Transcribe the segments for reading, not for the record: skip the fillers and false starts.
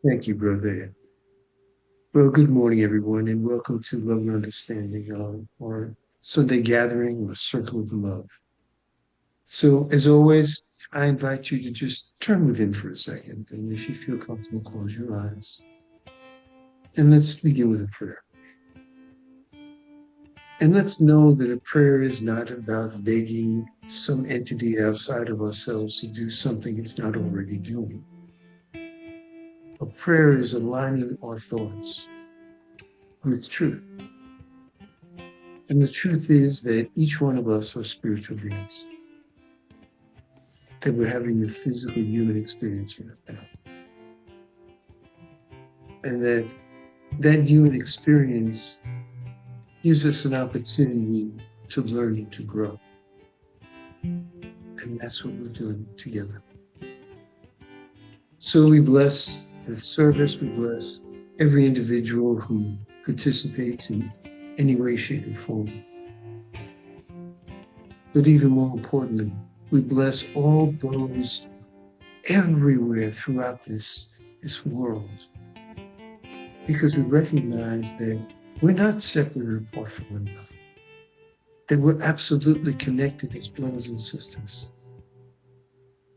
Thank you, brother. Well, good morning, everyone, and welcome to Love and Understanding, our Sunday gathering, or Circle of Love. So, as always, I invite you to just turn within for a second, and if you feel comfortable, close your eyes. And let's begin with a prayer. And let's know that a prayer is not about begging some entity outside of ourselves to do something it's not already doing. A prayer is aligning our thoughts with truth. And the truth is that each one of us are spiritual beings, that we're having a physical human experience right now. And that human experience gives us an opportunity to learn and to grow. And that's what we're doing together. So we bless the service, we bless every individual who participates in any way, shape, or form. But even more importantly, we bless all those everywhere throughout this world, because we recognize that we're not separate or apart from one another, that we're absolutely connected as brothers and sisters,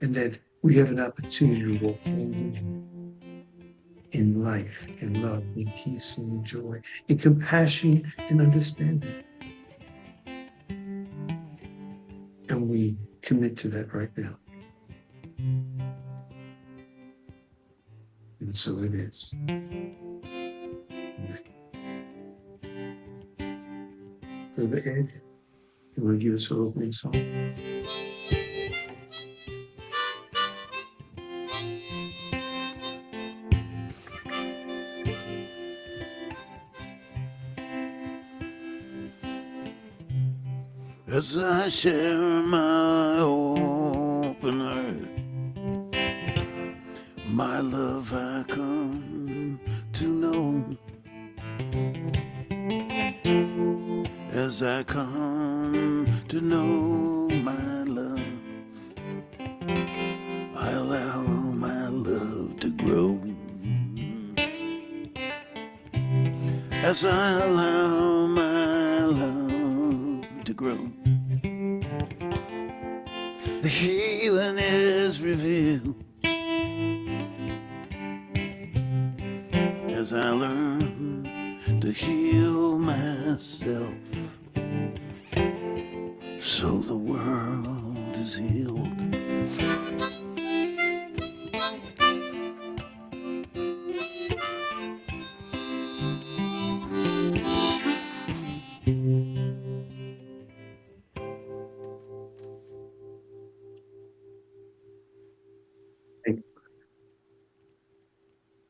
and that we have an opportunity to walk hand in hand in life, in love, in peace, and in joy, in compassion and understanding. And we commit to that right now. And so it is. Brother Ed, you want to give us an opening song? As I share my open heart, my love I come to know. As I come to know my love, I allow my love to grow. As I allow my love to grow, the healing is revealed. As I learn to heal myself, so the world is healed.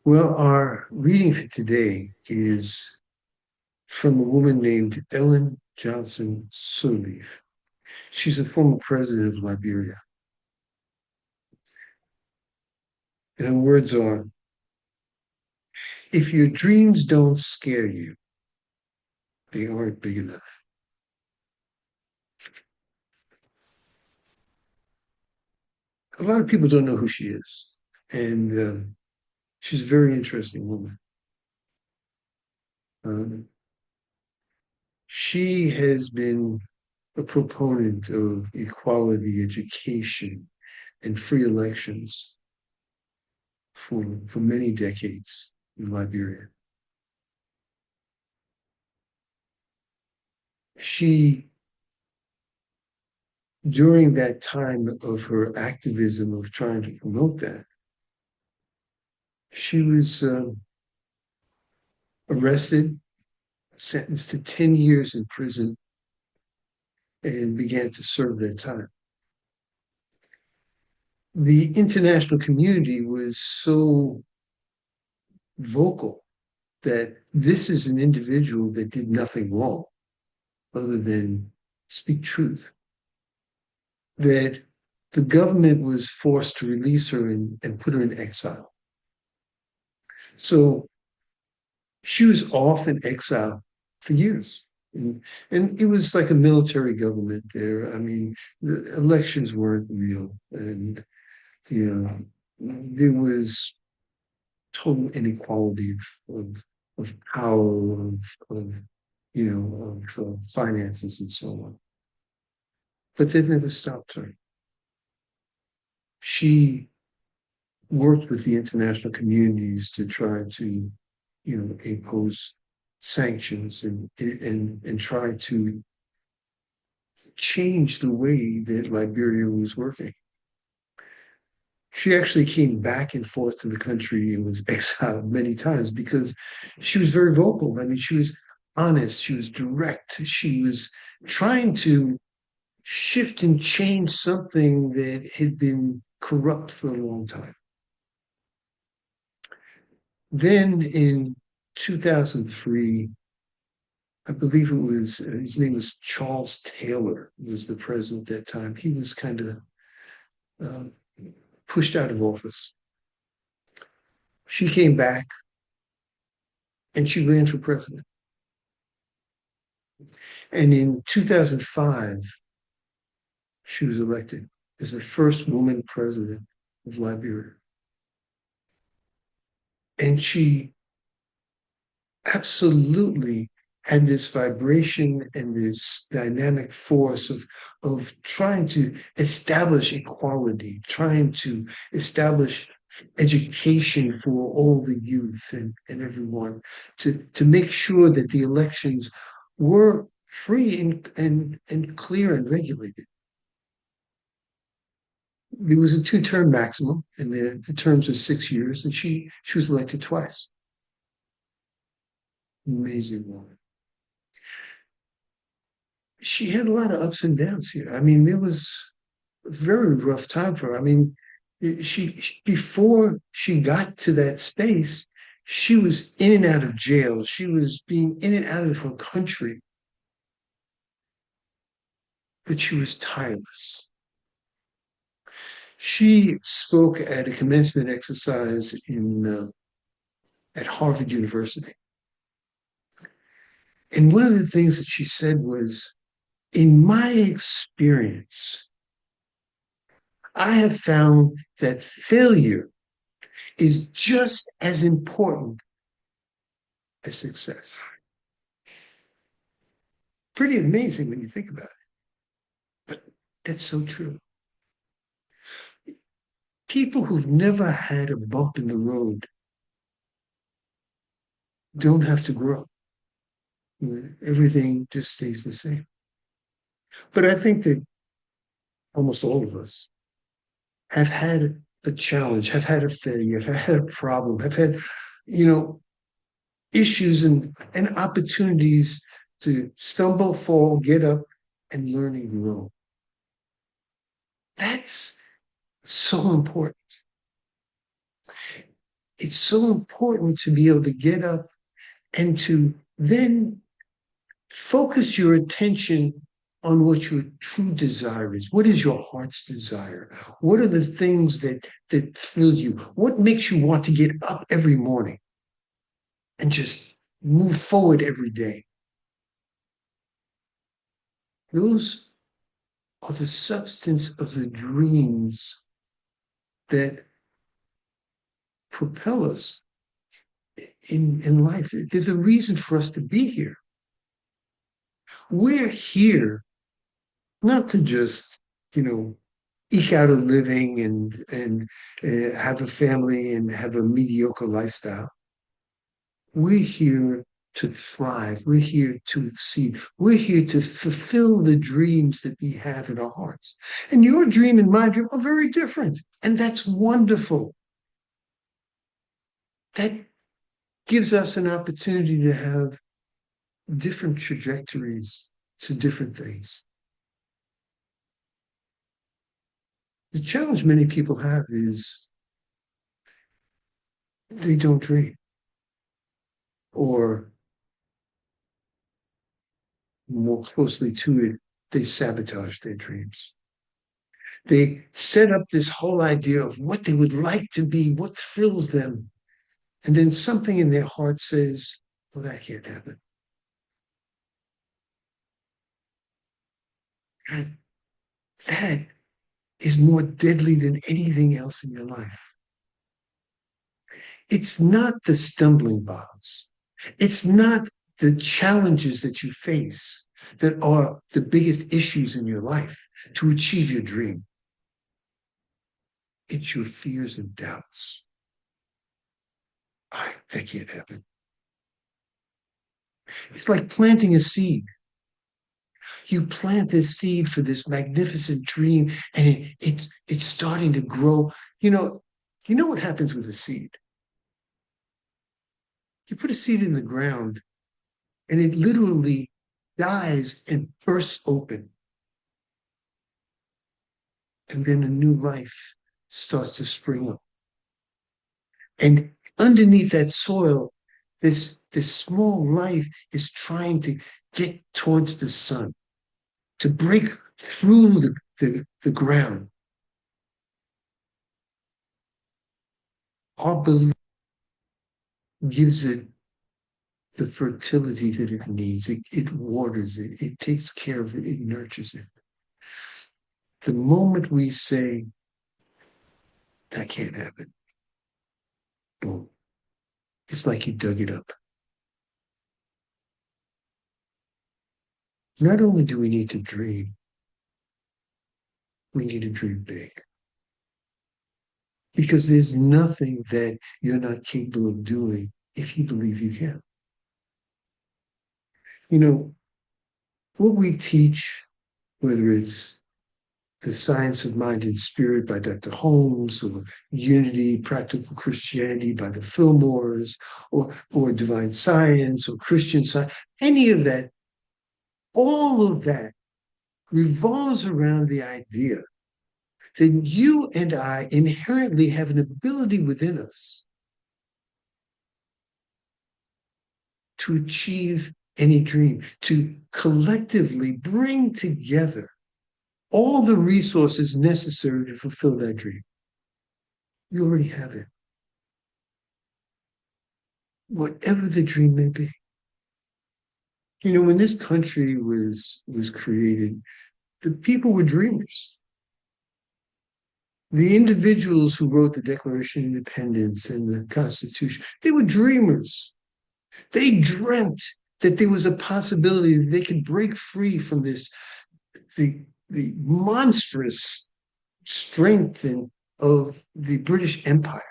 Well, our reading for today is from a woman named Ellen Johnson Sirleaf. She's a former president of Liberia. And her words are, if your dreams don't scare you, they aren't big enough. A lot of people don't know who she is. And she's a very interesting woman. Um, she has been a proponent of equality, education, and free elections for many decades in Liberia. She, during that time of her activism of trying to promote that, she was arrested, sentenced to 10 years in prison, and began to serve that time. The international community was so vocal that this is an individual that did nothing wrong other than speak truth, that the government was forced to release her and put her in exile. So she was off in exile for years. And it was like a military government there. I mean, the elections weren't real. And, you know, there was total inequality of power, of finances and so on. But they've never stopped her. She worked with the international communities to try to, impose sanctions and try to change the way that Liberia was working. She actually came back and forth to the country and was exiled many times because she was very vocal. I mean, she was honest, she was direct, she was trying to shift and change something that had been corrupt for a long time. Then in 2003, I believe it was, his name was Charles Taylor, was the president at that time. He was kind of uh, pushed out of office. She came back and she ran for president. And in 2005, she was elected as the first woman president of Liberia. And she absolutely had this vibration and this dynamic force of trying to establish equality, trying to establish education for all the youth and everyone, to make sure that the elections were free and clear and regulated. There was a two-term maximum, and the terms of 6 years, and she was elected twice. Amazing woman. She had a lot of ups and downs here. I mean, there was a very rough time for her. I mean, before she got to that space, she was in and out of jail. She was being in and out of her country, but she was tireless. She spoke at a commencement exercise at Harvard University. And one of the things that she said was, in my experience, I have found that failure is just as important as success. Pretty amazing when you think about it, but that's so true. People who've never had a bump in the road don't have to grow. Everything just stays the same. But I think that almost all of us have had a challenge, have had a failure, have had a problem, have had, you know, issues and opportunities to stumble, fall, get up, and learn and grow. That's so important. It's so important to be able to get up and to then focus your attention on what your true desire is. What is your heart's desire? What are the things that thrill you? What makes you want to get up every morning and just move forward every day? Those are the substance of the dreams that propel us in life. There's a reason for us to be here. We're here not to just, eke out a living and have a family and have a mediocre lifestyle. We're here to thrive. We're here to exceed. We're here to fulfill the dreams that we have in our hearts. And your dream and my dream are very different. And that's wonderful. That gives us an opportunity to have different trajectories to different things. The challenge many people have is they don't dream, or more closely to it, they sabotage their dreams. They set up this whole idea of what they would like to be, what thrills them. And then something in their heart says, well, that can't happen. And that is more deadly than anything else in your life. It's not the stumbling blocks. It's not the challenges that you face that are the biggest issues in your life to achieve your dream. It's your fears and doubts. That can't happen. It's like planting a seed. You plant this seed for this magnificent dream, and it's starting to grow. You know what happens with a seed? You put a seed in the ground, and it literally dies and bursts open. And then a new life starts to spring up. And underneath that soil, this small life is trying to get towards the sun, to break through the ground. Our belief gives it the fertility that it needs. It waters it, it takes care of it, it nurtures it. The moment we say, that can't happen, boom, it's like you dug it up. Not only do we need to dream, we need to dream big. Because there's nothing that you're not capable of doing if you believe you can. You know, what we teach, whether it's The Science of Mind and Spirit by Dr. Holmes, or Unity, Practical Christianity by the Fillmores, or Divine Science, or Christian Science, any of that, all of that revolves around the idea that you and I inherently have an ability within us to achieve any dream, to collectively bring together all the resources necessary to fulfill that dream. You already have it. Whatever the dream may be. When this country was created, the people were dreamers. The individuals who wrote the Declaration of Independence and the Constitution, they were dreamers. They dreamt that there was a possibility that they could break free from the monstrous strength of the British Empire.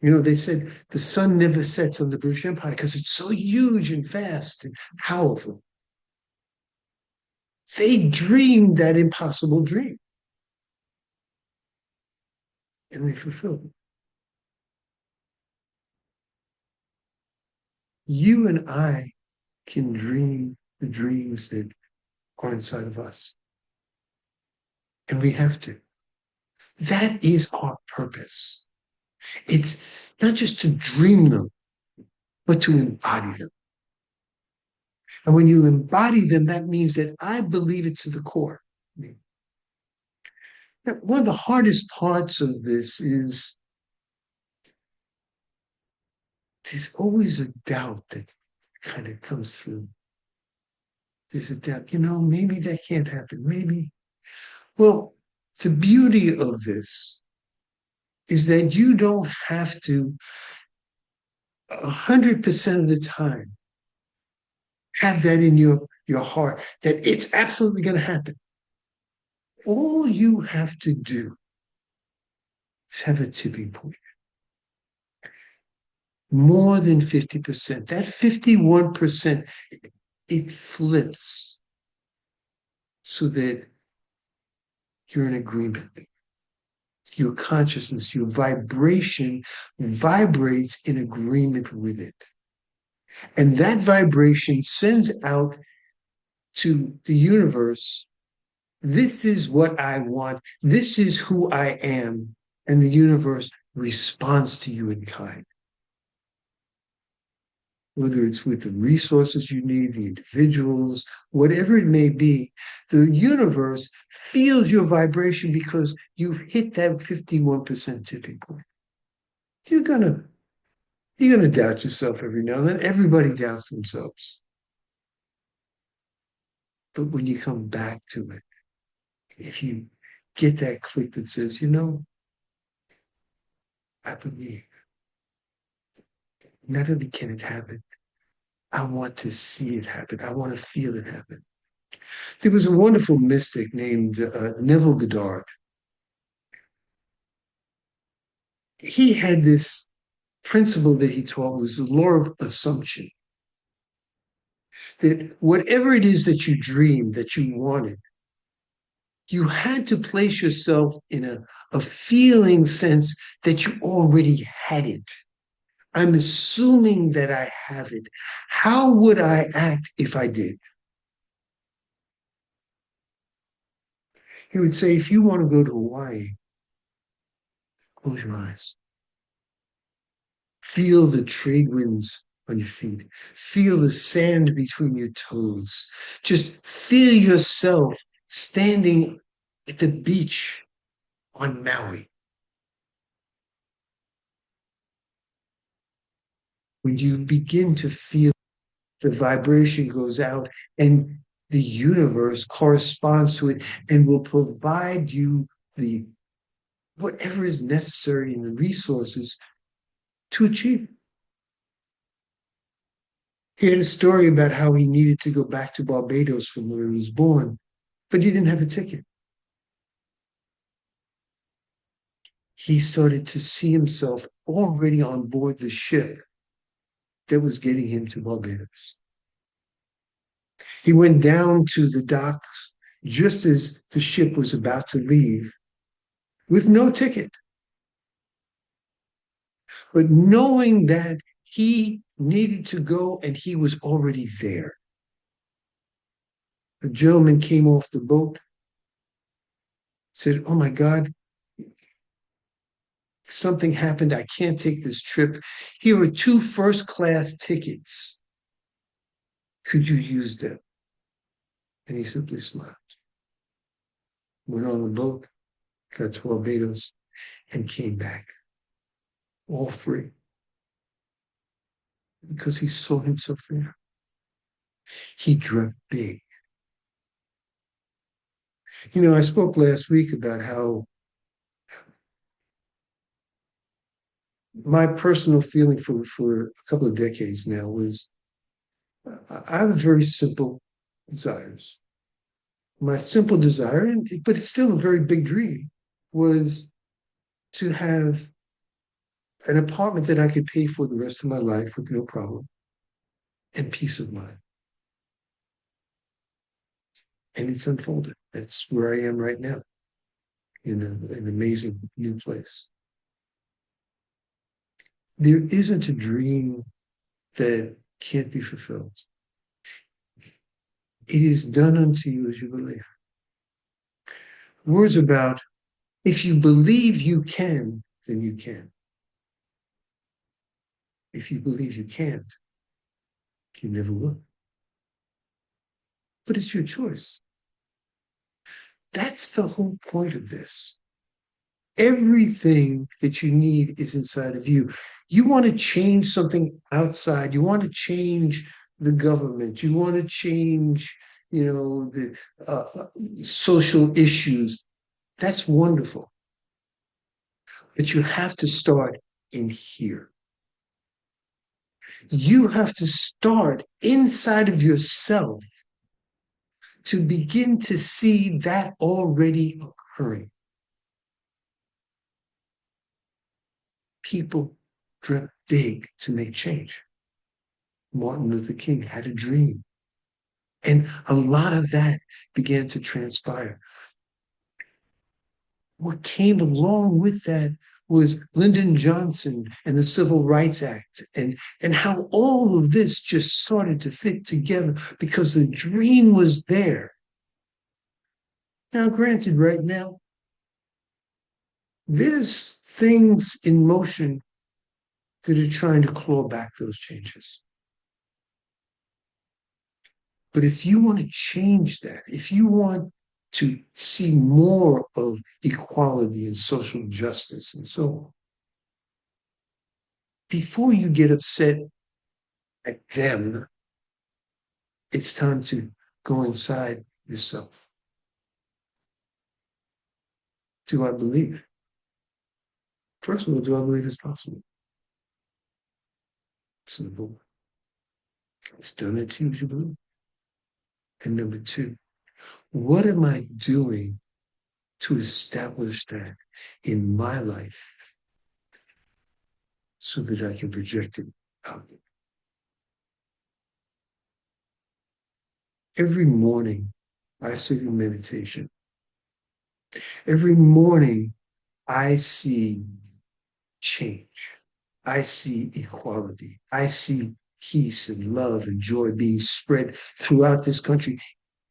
They said the sun never sets on the British Empire because it's so huge and vast and powerful. They dreamed that impossible dream. And they fulfilled it. You and I can dream the dreams that are inside of us. And we have to. That is our purpose. It's not just to dream them, but to embody them. And when you embody them, that means that I believe it to the core. One of the hardest parts of this is there's always a doubt that kind of comes through. There's a doubt, maybe that can't happen. Maybe. Well, the beauty of this is that you don't have to 100% of the time have that in your heart that it's absolutely going to happen. All you have to do is have a tipping point. More than 50%. That 51%, it flips so that you're in agreement. Your consciousness, your vibration vibrates in agreement with it. And that vibration sends out to the universe, this is what I want, this is who I am, and the universe responds to you in kind. Whether it's with the resources you need, the individuals, whatever it may be, the universe feels your vibration because you've hit that 51% tipping point. You're gonna doubt yourself every now and then. Everybody doubts themselves. But when you come back to it, if you get that click that says, I believe, not only can it happen, I want to see it happen. I want to feel it happen. There was a wonderful mystic named Neville Goddard. He had this principle that he taught was the law of assumption, that whatever it is that you dreamed, that you wanted, you had to place yourself in a feeling sense that you already had it. I'm assuming that I have it. How would I act if I did? He would say, if you want to go to Hawaii, close your eyes. Feel the trade winds on your feet. Feel the sand between your toes. Just feel yourself standing at the beach on Maui. When you begin to feel the vibration goes out and the universe corresponds to it and will provide you the whatever is necessary and the resources to achieve. He had a story about how he needed to go back to Barbados from where he was born, but he didn't have a ticket. He started to see himself already on board the ship that was getting him to Barbados. He went down to the docks just as the ship was about to leave with no ticket, but knowing that he needed to go and he was already there. A gentleman came off the boat, said, "Oh my God, something happened. I can't take this trip. Here are two first-class tickets. Could you use them?" And he simply smiled, went on the boat, got to Barbados, and came back, all free, because he saw himself there. He dreamt big. You know, I spoke last week about how my personal feeling for a couple of decades now was I have very simple desires. My simple desire, but it's still a very big dream, was to have an apartment that I could pay for the rest of my life with no problem and peace of mind. And it's unfolded. That's where I am right now in an amazing new place. There isn't a dream that can't be fulfilled. It is done unto you as you believe. Words about if you believe you can, then you can. If you believe you can't, you never will. But it's your choice. That's the whole point of this. Everything that you need is inside of you. You want to change something outside. You want to change the government. You want to change, the social issues. That's wonderful. But you have to start in here. You have to start inside of yourself to begin to see that already occurring. People dreamt big to make change. Martin Luther King had a dream. And a lot of that began to transpire. What came along with that was Lyndon Johnson and the Civil Rights Act, and how all of this just started to fit together because the dream was there. Now, granted, right now, there's things in motion that are trying to claw back those changes. But if you want to change that, if you want to see more of equality and social justice and so on, before you get upset at them, it's time to go inside yourself. Do I believe? First of all, do I believe it's possible? So number one, it's done it to you blue. And number two, what am I doing to establish that in my life so that I can project it out? Every morning, I sit in meditation. Every morning, I see change. I see equality. I see peace and love and joy being spread throughout this country,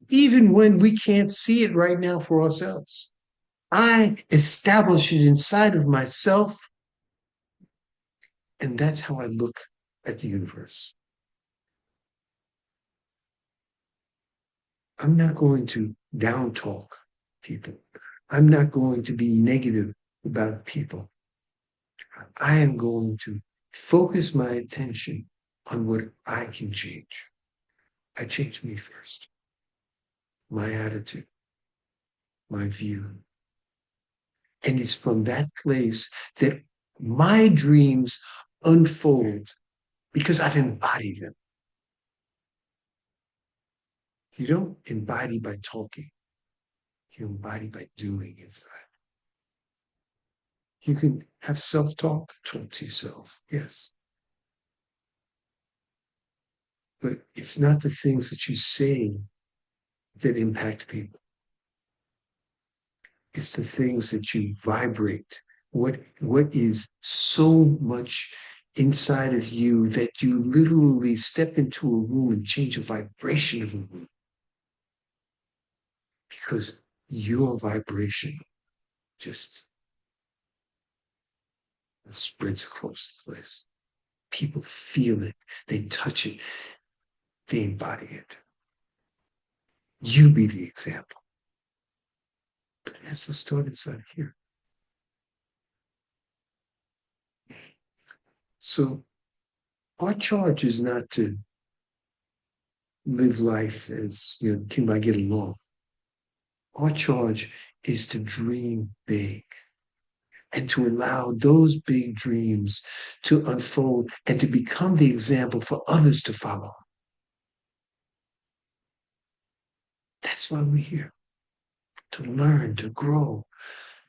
even when we can't see it right now for ourselves. I establish it inside of myself, and that's how I look at the universe. I'm not going to down talk people. I'm not going to be negative about people. I am going to focus my attention on what I can change. I change me first, my attitude, my view. And it's from that place that my dreams unfold because I've embodied them. You don't embody by talking, you embody by doing inside. You can have self-talk, talk to yourself, yes. But it's not the things that you say that impact people. It's the things that you vibrate. What is so much inside of you that you literally step into a room and change the vibration of a room. Because your vibration just spreads across the place. People feel it, they touch it, they embody it. You be the example. But it has to start inside here. So our charge is not to live life as, can I get along? Our charge is to dream big and to allow those big dreams to unfold and to become the example for others to follow. That's why we're here, to learn, to grow,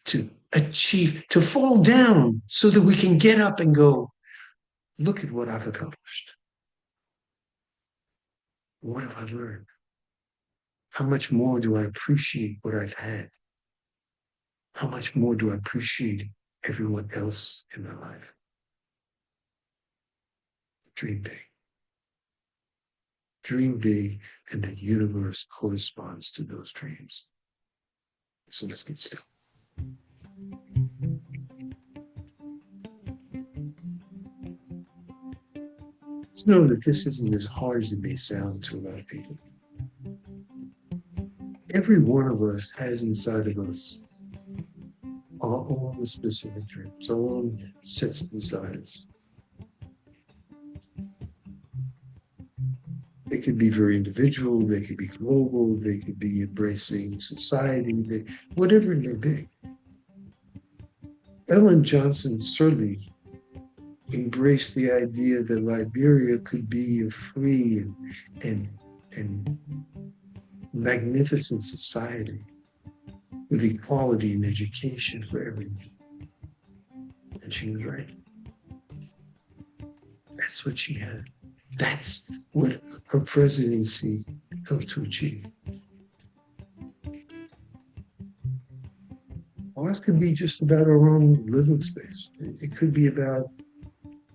to achieve, to fall down so that we can get up and go, look at what I've accomplished. What have I learned? How much more do I appreciate what I've had? How much more do I appreciate everyone else in my life? Dream big. Dream big, and the universe corresponds to those dreams. So let's get still. Let's know that this isn't as hard as it may sound to a lot of people. Every one of us has inside of us our own specific dreams, our own sets of desires. They could be very individual, they could be global, they could be embracing society, whatever it may be. Ellen Johnson Sirleaf embraced the idea that Liberia could be a free and magnificent society with equality and education for everyone. And she was right. That's what she had. That's what her presidency helped to achieve. Ours could be just about our own living space. It could be about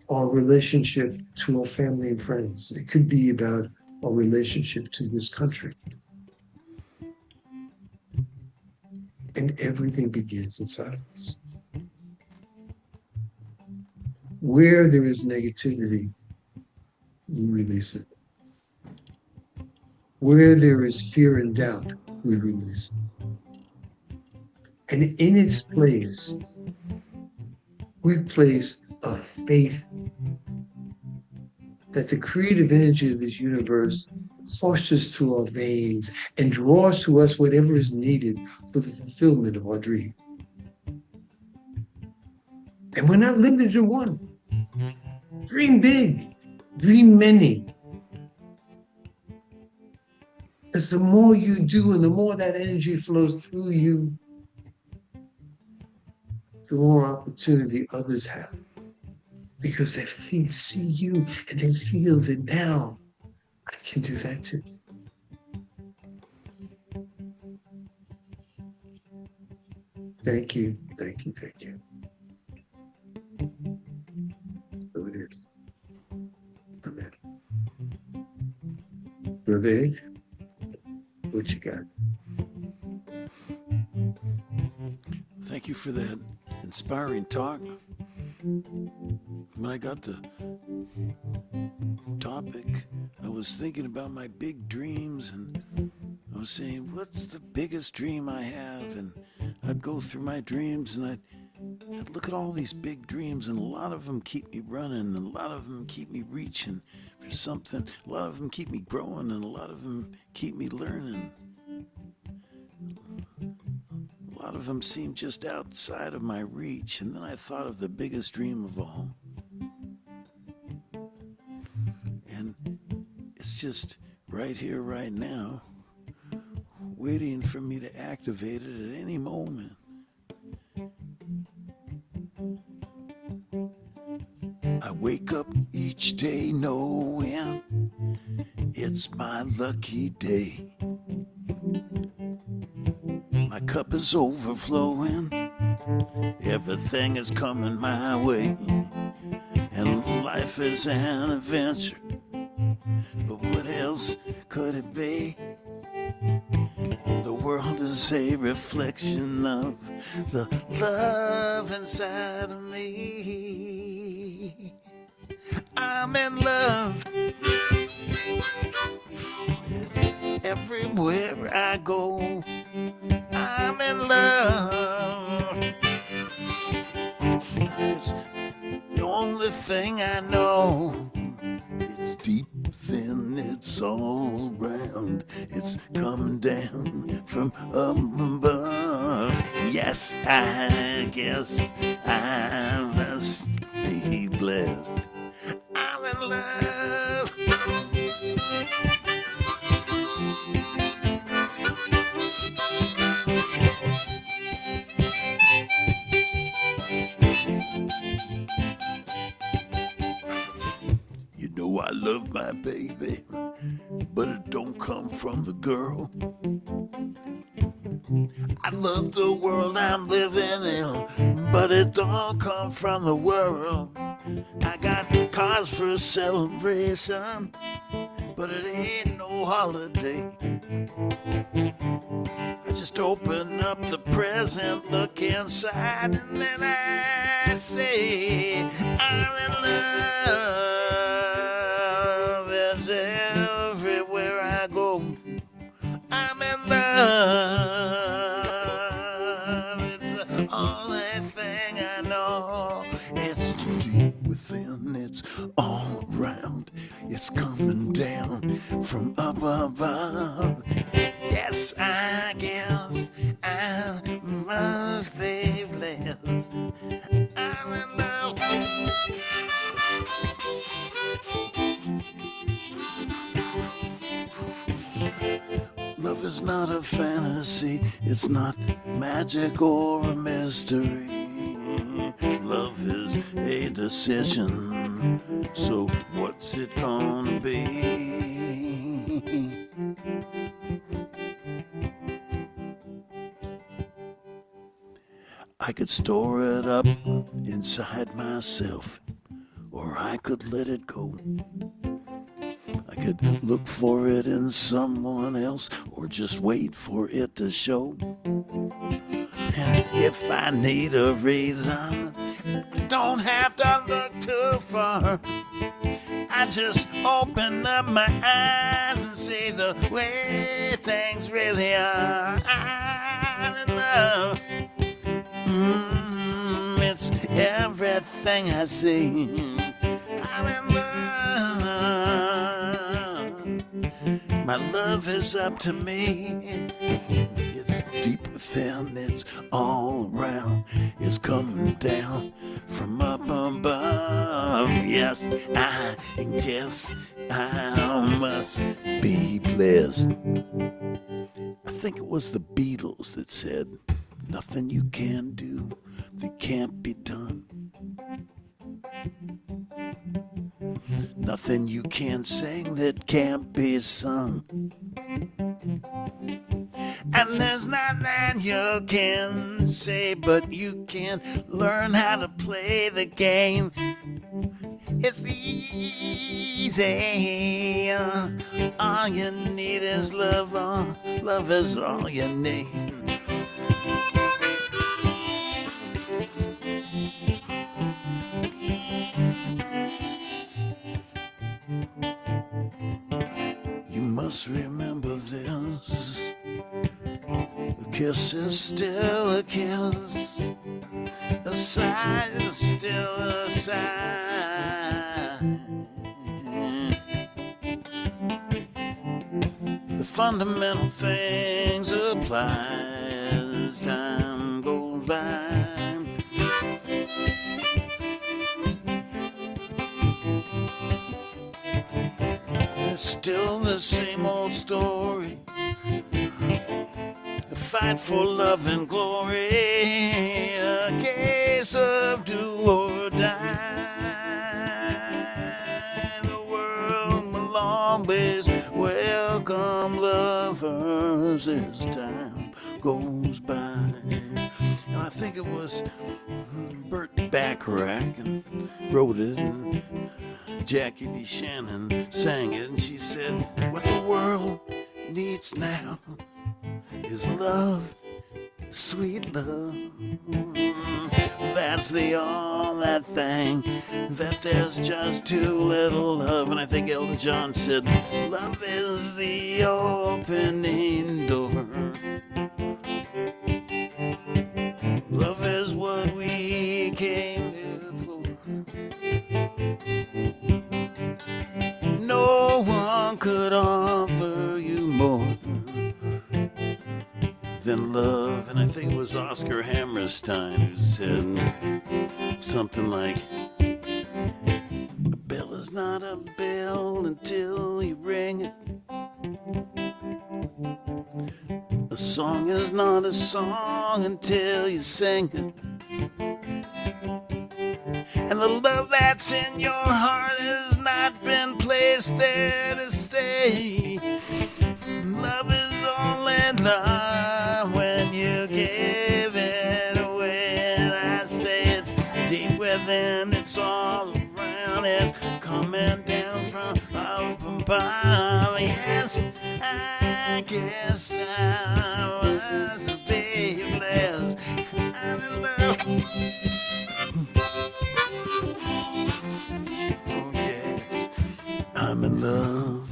our relationship to our family and friends. It could be about our relationship to this country. And everything begins inside of us. Where there is negativity, we release it. Where there is fear and doubt, we release it. And in its place, we place a faith that the creative energy of this universe courses through our veins and draws to us whatever is needed for the fulfillment of our dream. And we're not limited to one. Dream big. Dream many. As the more you do and the more that energy flows through you, the more opportunity others have. Because they see you and they feel that now I can do that too. Thank you, thank you, thank you. So it is. Amen. Brother, what you got? Thank you for that inspiring talk. When I got the topic, I was thinking about my big dreams, and I was saying, what's the biggest dream I have? And I'd go through my dreams and I'd look at all these big dreams, and a lot of them keep me running, and a lot of them keep me reaching for something. A lot of them keep me growing, and a lot of them keep me learning. A lot of them seem just outside of my reach, and then I thought of the biggest dream of all. And it's just right here, right now, waiting for me to activate it at any moment. I wake up each day knowing it's my lucky day. My cup is overflowing, everything is coming my way, and life is an adventure, but what else could it be? The world is a reflection of the love inside of me. I'm in love. It's everywhere I go. I'm in love. It's the only thing I know. It's deep within, it's all around. It's coming down from up above. Yes, I guess I must be blessed. I'm in love. You know I love my baby, but it don't come from the girl. I love the world I'm living in, but it don't come from the world. I got cause for celebration, but it ain't no holiday. I just open up the present, look inside, and then I say, I'm in love. It's everywhere I go. I'm in love. It's the only thing I know. It's deep within, it's all around. It's coming down from up above. Yes, I guess I must be blessed. I'm in love. Love is not a fantasy, it's not magic or a mystery. Love is a decision, so what's it gonna be? I could store it up inside myself, or I could let it go. I could look for it in someone else, or just wait for it to show. And if I need a reason, I don't have to look too far. I just open up my eyes and see the way things really are. I'm in love. It's everything I see. I'm in love. My love is up to me. It's deep within, it's all around. It's coming down from up above. Yes, I guess I must be blessed. I think it was the Beatles that said, nothing you can do that can't be done. Nothing you can sing that can't be sung. And there's nothing you can say, but you can learn how to play the game. It's easy. All you need is love. Love is all you need. You must remember this. A kiss is still a kiss. A sigh is still a sigh. The fundamental things apply as time goes by. It's still the same old story. A fight for love and glory. A case of do or die. The world will always welcome lovers as time goes by. Now, I think it was Burt Bacharach and wrote it, and Jackie DeShannon sang it, and she said, what the world needs now is love, sweet love. That's the all that thing, that there's just too little love. And I think Elton John said, love is the opening door. Love is what we came here for. No one could offer you more than love. And I think it was Oscar Hammerstein who said something like, a bell is not a bell until you ring it. A song is not a song until you sing it. And the love that's in your heart has not been placed there to stay. Love is only love when you give it away. And I say it's deep within, it's all around, it's coming down from up above. Yes, I guess I was a baby blessed. I'm in love. Oh yes, I'm in love.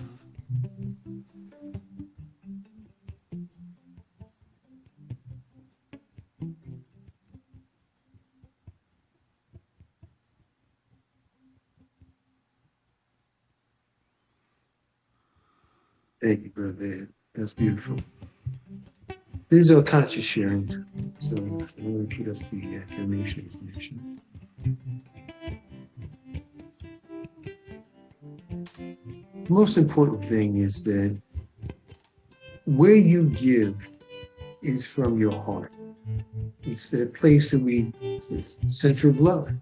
Thank you, brother. That's beautiful. These are conscious sharings. So I'm going to repeat us the affirmation information. The most important thing is that where you give is from your heart. It's the place that it's the center of love.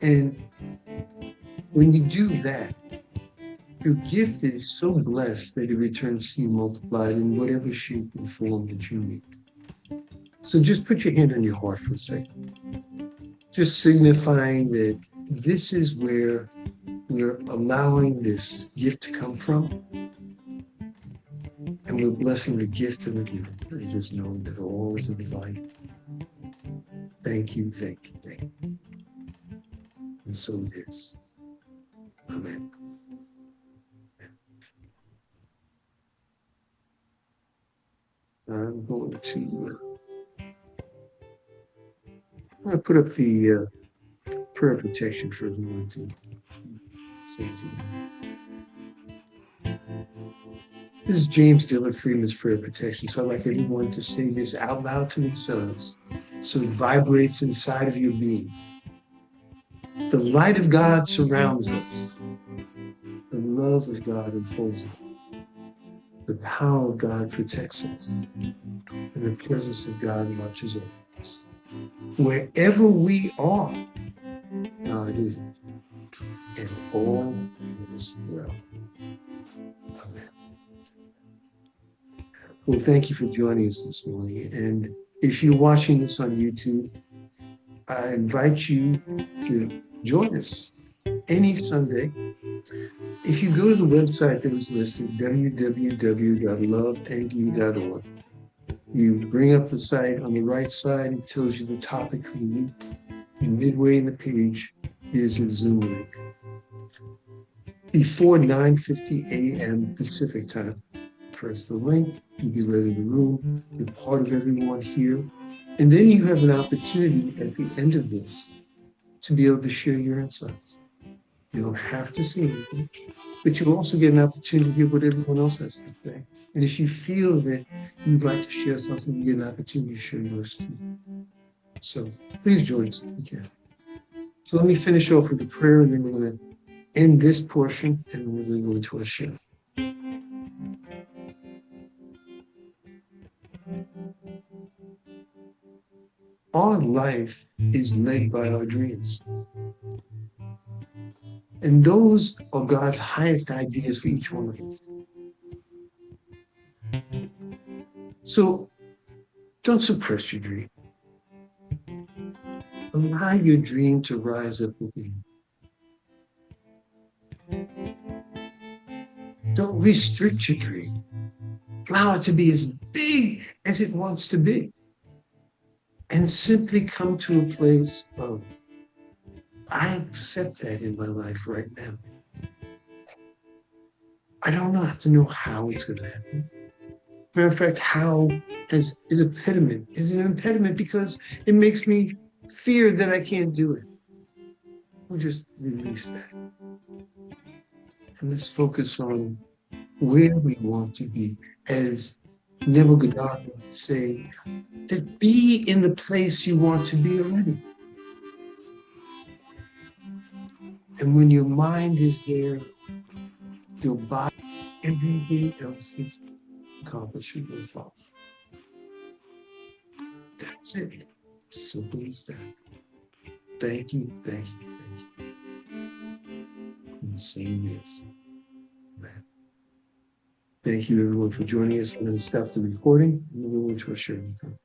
And when you do that, your gift is so blessed that it returns to you multiplied in whatever shape and form that you need. So just put your hand on your heart for a second. Just signifying that this is where we're allowing this gift to come from. And we're blessing the gift of the giver. And just know that all is in divine. Thank you, thank you, thank you. And so it is. Amen. I'm going to put up the prayer of protection for everyone to say it. This is James Dillard Freeman's prayer of protection. So I'd like everyone to say this out loud to themselves so it vibrates inside of your being. The light of God surrounds us. The love of God enfolds us. The power of God protects us. And the presence of God watches over us. Wherever we are, God is. And all is well. Amen. Well, thank you for joining us this morning. And if you're watching this on YouTube, I invite you to join us any Sunday. If you go to the website that was listed, www.loveandyou.org, you bring up the site. On the right side, it tells you the topic for the week. And midway in the page, is a Zoom link. Before 9:50 a.m. Pacific time, press the link, you'll be led in the room, you're part of everyone here. And then you have an opportunity at the end of this to be able to share your insights. You don't have to say anything, but you also get an opportunity to hear what everyone else has to say. And if you feel that you'd like to share something, you get an opportunity to share yours too. So please join us if you can. So let me finish off with a prayer, and then we're going to end this portion, and then we're going to go into our share. Our life is led by our dreams. And those are God's highest ideas for each one of us. So don't suppress your dream. Allow your dream to rise up within you. Don't restrict your dream. Allow it to be as big as it wants to be. And simply come to a place of, I accept that in my life right now. I don't have to know how it's going to happen. Matter of fact, how is an impediment because it makes me fear that I can't do it. We'll just release that. And let's focus on where we want to be. As Neville Goddard would say, that be in the place you want to be already. And when your mind is there, your body, everything else is accomplished will follow. That's it. Simple as that. Thank you, thank you, thank you. And saying yes. Amen. Thank you, everyone, for joining us. I'm going to stop the recording and we'll go into our sharing time.